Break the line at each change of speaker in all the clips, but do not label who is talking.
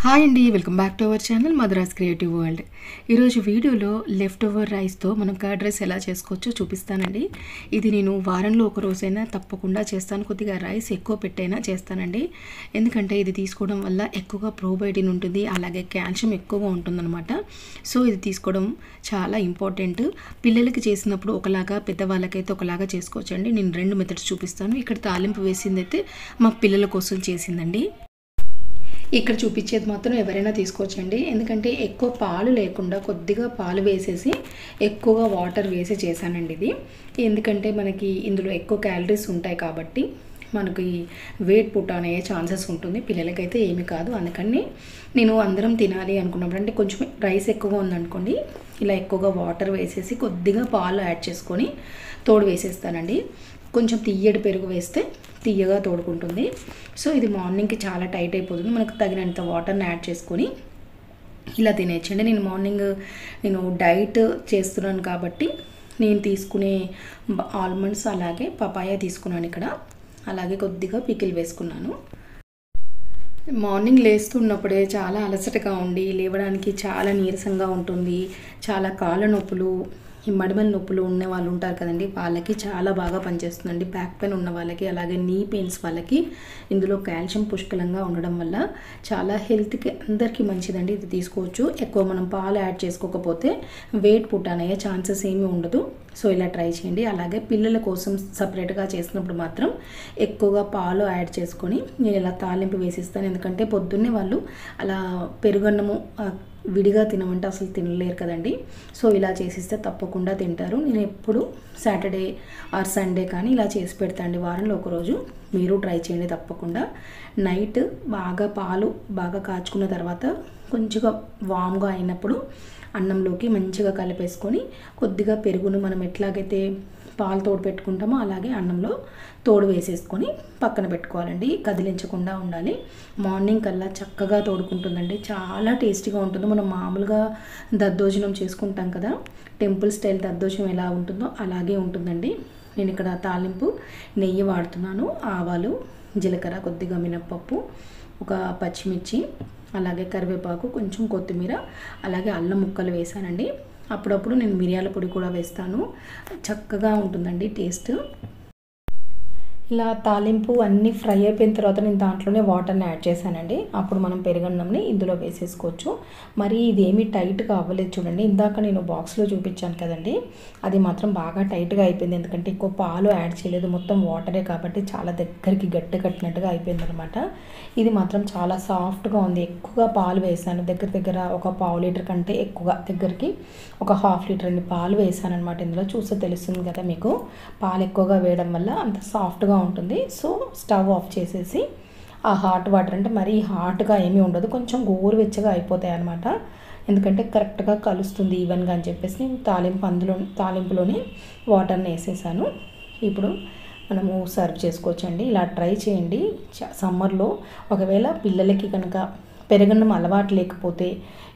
Hi అండి, welcome back to our channel Madras creative world. ఈరోజు వీడియోలో లెఫ్ట్ ఓవర్ రైస్తో మనం కర్డ్ రైస్ ఎలా చేసుకోవచ్చో చూపిస్తానండి. ఇది నేను వారంలో ఒక రోజైనా తప్పకుండా చేస్తాను. కొద్దిగా రైస్ ఎక్కువ పెట్టైనా చేస్తానండి. ఎందుకంటే ఇది తీసుకోవడం వల్ల ఎక్కువగా ప్రోబయోటిన్ ఉంటుంది, అలాగే కాల్షియం ఎక్కువగా ఉంటుందన్నమాట. సో ఇది తీసుకోవడం చాలా ఇంపార్టెంట్. పిల్లలకి చేసినప్పుడు ఒకలాగా, పెద్దవాళ్ళకైతే ఒకలాగా చేసుకోవచ్చండి. నేను 2 మెథడ్స్ చూపిస్తాను. ఇక్కడ తాలింపు వేసింది అయితే మా పిల్లల కోసం చేసిందండి. ఇక్కడ చూపించేది మాత్రం ఎవరైనా తీసుకోవచ్చండి. ఎందుకంటే ఎక్కువ పాలు లేకుండా కొద్దిగా పాలు వేసేసి ఎక్కువగా వాటర్ వేసి చేశానండి ఇది. ఎందుకంటే మనకి ఇందులో ఎక్కువ క్యాలరీస్ ఉంటాయి కాబట్టి మనకి వెయిట్ పుట్ అనే ఛాన్సెస్ ఉంటుంది. పిల్లలకైతే ఏమి కాదు. అందుకని నేను అందరం తినాలి అనుకున్నప్పుడు, అంటే కొంచెం రైస్ ఎక్కువగా ఉందనుకోండి, ఇలా ఎక్కువగా వాటర్ వేసేసి కొద్దిగా పాలు యాడ్ చేసుకొని తోడు వేసేస్తానండి. కొంచెం తియ్యటి పెరుగు వేస్తే తియ్యగా తోడుకుంటుంది. సో ఇది మార్నింగ్కి చాలా టైట్ అయిపోతుంది. మనకు తగినంత వాటర్ని యాడ్ చేసుకొని ఇలా తినేయచ్చండి. నేను డైట్ చేస్తున్నాను కాబట్టి నేను తీసుకునే ఆల్మండ్స్ అలాగే పపాయ తీసుకున్నాను ఇక్కడ. అలాగే కొద్దిగా పికిల్ వేసుకున్నాను. మార్నింగ్ లేస్తున్నప్పుడే చాలా అలసటగా ఉండి లేవడానికి చాలా నీరసంగా ఉంటుంది. చాలా కాళ్ళ నొప్పులు, ఈ మడిమల నొప్పులు ఉన్న వాళ్ళు ఉంటారు కదండి, వాళ్ళకి చాలా బాగా పనిచేస్తుందండి. బ్యాక్ పెయిన్ ఉన్న వాళ్ళకి, అలాగే నీ పెయిన్స్ వాళ్ళకి ఇందులో కాల్షియం పుష్కలంగా ఉండడం వల్ల చాలా హెల్త్కి అందరికీ మంచిదండి. ఇది తీసుకోవచ్చు. ఎక్కువ మనం పాలు యాడ్ చేసుకోకపోతే వెయిట్ పుట్ అయ్యే ఛాన్సెస్ ఏమీ ఉండదు. సో ఇలా ట్రై చేయండి. అలాగే పిల్లల కోసం సపరేట్గా చేసినప్పుడు మాత్రం ఎక్కువగా పాలు యాడ్ చేసుకొని నేను ఇలా తాలింపు వేసిస్తాను. ఎందుకంటే పొద్దున్నే వాళ్ళు అలా పెరుగన్నము విడిగా తినమంటే అసలు తినలేరు కదండి. సో ఇలా చేసిస్తే తప్పకుండా తింటారు. నేను ఎప్పుడు సాటర్డే ఆర్ సండే కానీ ఇలా చేసి పెడతాండి, వారంలో ఒకరోజు. మీరు ట్రై చేయండి తప్పకుండా. నైట్ పాలు బాగా కాచుకున్న తర్వాత కొంచెంగా వామ్గా అయినప్పుడు అన్నంలోకి మంచిగా కలిపేసుకొని కొద్దిగా పెరుగును మనం ఎట్లాగైతే పాలు తోడు పెట్టుకుంటామో అలాగే అన్నంలో తోడు వేసేసుకొని పక్కన పెట్టుకోవాలండి. కదిలించకుండా ఉండాలి. మార్నింగ్ కల్లా చక్కగా తోడుకుంటుందండి. చాలా టేస్టీగా ఉంటుంది. మనం మామూలుగా దద్దోజనం చేసుకుంటాం కదా, టెంపుల్ స్టైల్ దద్దోజనం ఎలా ఉంటుందో అలాగే ఉంటుందండి. నేను ఇక్కడ తాలింపు నెయ్యి వాడుతున్నాను. ఆవాలు, జీలకర్ర, కొద్దిగా మినప్పప్పు, ఒక పచ్చిమిర్చి, అలాగే కరివేపాకు, కొంచెం కొత్తిమీర, అలాగే అల్లం ముక్కలు వేసానండి. అప్పుడప్పుడు నేను మిరియాల పొడి కూడా వేస్తాను. చక్కగా ఉంటుందండి టేస్ట్. ఇలా తాలింపు అన్నీ ఫ్రై అయిపోయిన తర్వాత నేను దాంట్లోనే వాటర్ని యాడ్ చేశానండి. అప్పుడు మనం పెరుగన్నంని ఇందులో వేసేసుకోవచ్చు. మరి ఇదేమీ టైట్గా అవ్వలేదు చూడండి. ఇందాక నేను బాక్స్లో చూపించాను కదండి, అది మాత్రం బాగా టైట్గా అయిపోయింది. ఎందుకంటే ఎక్కువ పాలు యాడ్ చేయలేదు, మొత్తం వాటరే కాబట్టి చాలా దగ్గరికి గట్టి కట్టినట్టుగా అయిపోయింది అనమాట. ఇది మాత్రం చాలా సాఫ్ట్గా ఉంది. ఎక్కువగా పాలు వేసాను, దగ్గర ఒక 1/2 లీటర్ కంటే ఎక్కువగా, దగ్గరికి ఒక 1/2 లీటర్ అన్ని పాలు వేసాను అనమాట. ఇందులో చూస్తే తెలుస్తుంది కదా మీకు, పాలు ఎక్కువగా వేయడం వల్ల అంత సాఫ్ట్గా ఉంటుంది. సో స్టవ్ ఆఫ్ చేసేసి ఆ హాట్ వాటర్, అంటే మరీ హాట్గా ఏమీ ఉండదు, కొంచెం గోరువెచ్చగా అయిపోతాయి అనమాట. ఎందుకంటే కరెక్ట్గా కలుస్తుంది ఈవెన్గా అని చెప్పేసి నేను తాలింపులోనే వాటర్ని వేసేసాను. ఇప్పుడు మనము సర్వ్ చేసుకోవచ్చండి. ఇలా ట్రై చేయండి. సమ్మర్లో ఒకవేళ పిల్లలకి కనుక పెరుగన్నం అలవాటు లేకపోతే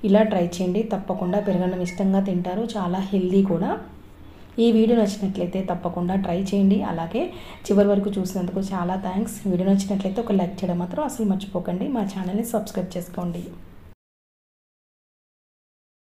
ఇలా ట్రై చేయండి. తప్పకుండా పెరుగన్నం ఇష్టంగా తింటారు, చాలా హెల్దీ కూడా. ఈ వీడియో నచ్చినట్లయితే తప్పకుండా ట్రై చేయండి. అలాగే చివరి వరకు చూసినందుకు చాలా థ్యాంక్స్. వీడియో నచ్చినట్లయితే ఒక లైక్ చేయడం మాత్రం అసలు మర్చిపోకండి. మా ఛానల్ని సబ్స్క్రైబ్ చేసుకోండి.